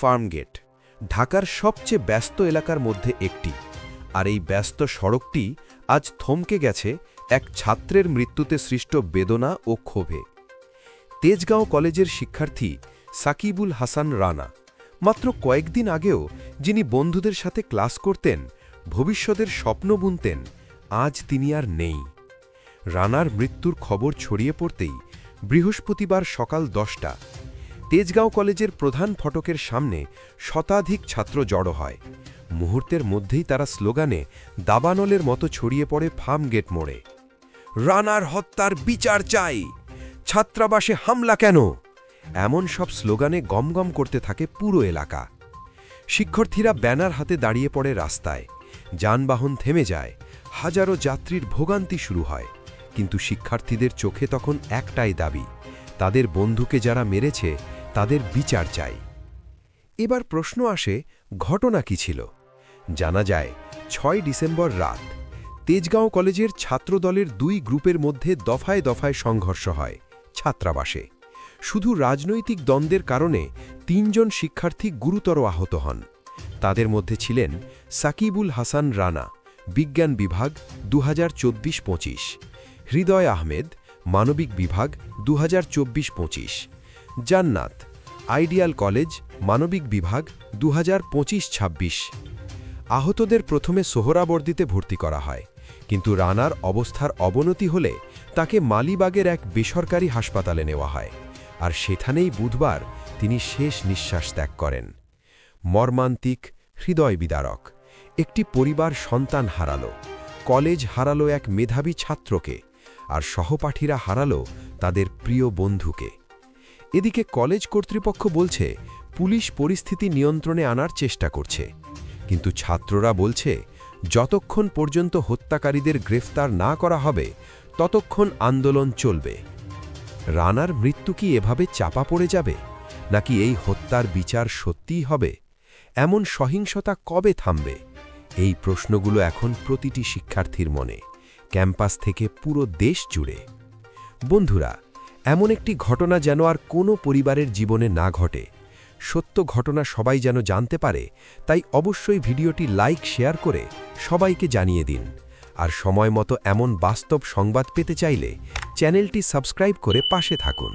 ফার্মগেট ঢাকার সবচেয়ে ব্যস্ত এলাকার মধ্যে একটি, আর এই ব্যস্ত সড়কটি আজ থমকে গেছে এক ছাত্রের মৃত্যুতে সৃষ্ট বেদনা ও ক্ষোভে। তেজগাঁও কলেজের শিক্ষার্থী সাকিবুল হাসান রানা, মাত্র কয়েকদিন আগেও যিনি বন্ধুদের সাথে ক্লাস করতেন, ভবিষ্যতের স্বপ্ন বুনতেন, আজ তিনি আর নেই। রানার মৃত্যুর খবর ছড়িয়ে পড়তেই বৃহস্পতিবার সকাল 10টা তেজগাঁও কলেজের প্রধান ফটকের সামনে শতাধিক ছাত্র জড়ো হয়। মুহূর্তের মধ্যেই তারা স্লোগানে দাবানলের মতো ছড়িয়ে পড়ে ফার্মগেট মোড়ে। রানার হত্যার বিচার চাই, ছাত্রাবাসে হামলা কেন, এমন সব স্লোগানে গমগম করতে থাকে পুরো এলাকা। শিক্ষার্থীরা ব্যানার হাতে দাঁড়িয়ে পড়ে রাস্তায়, যানবাহন থেমে যায়, হাজারো যাত্রীর ভোগান্তি শুরু হয়। কিন্তু শিক্ষার্থীদের চোখে তখন একটাই দাবি, তাদের বন্ধুকে যারা মেরেছে তাদের বিচার চাই। এবার প্রশ্ন আসে, ঘটনা কি ছিল? জানা যায় 6 ডিসেম্বর রাত তেজগাঁও কলেজের ছাত্রদলের 2 গ্রুপের মধ্যে দফায় দফায় সংঘর্ষ হয় ছাত্রাবাসে। শুধু রাজনৈতিক দ্বন্দ্বের কারণে 3 জন শিক্ষার্থী গুরুতর আহত হন। তাদের মধ্যে ছিলেন সাকিবুল হাসান রানা, বিজ্ঞান বিভাগ 2024-25, হৃদয় আহমেদ, মানবিক বিভাগ 2024-25, জান্নাত, আইডিয়াল কলেজ, মানবিক বিভাগ 2025-26। আহতদের প্রথমে সোহরাবর্দীতে ভর্তি করা হয়, কিন্তু রানার অবস্থার অবনতি হলে তাকে মালিবাগের এক বেসরকারি হাসপাতালে নেওয়া হয়, আর সেখানেই বুধবার তিনি শেষ নিঃশ্বাস ত্যাগ করেন। মর্মান্তিক, হৃদয় বিদারক। একটি পরিবার সন্তান হারালো, কলেজ হারালো এক মেধাবী ছাত্রকে, আর সহপাঠীরা হারালো তাদের প্রিয় বন্ধুকে। এদিকে কলেজ কর্তৃপক্ষ বলছে পুলিশ পরিস্থিতি নিয়ন্ত্রণে আনার চেষ্টা করছে, কিন্তু ছাত্ররা বলছে যতক্ষণ পর্যন্ত হত্যাকারীদের গ্রেফতার না করা হবে ততক্ষণ আন্দোলন চলবে। রানার মৃত্যু কি এভাবে চাপা পড়ে যাবে, নাকি এই হত্যার বিচার সত্যিই হবে? এমন সহিংসতা কবে থামবে? এই প্রশ্নগুলো এখন প্রতিটি শিক্ষার্থীর মনে, ক্যাম্পাস থেকে পুরো দেশ জুড়ে। বন্ধুরা, এমন একটি ঘটনা যেন আর কোনো পরিবারের জীবনে না ঘটে। সত্য ঘটনা সবাই যেন জানতে পারে, তাই অবশ্যই ভিডিওটি লাইক শেয়ার করে সবাইকে জানিয়ে দিন। আর সময় মতো এমন বাস্তব সংবাদ পেতে চাইলে চ্যানেলটি সাবস্ক্রাইব করে পাশে থাকুন।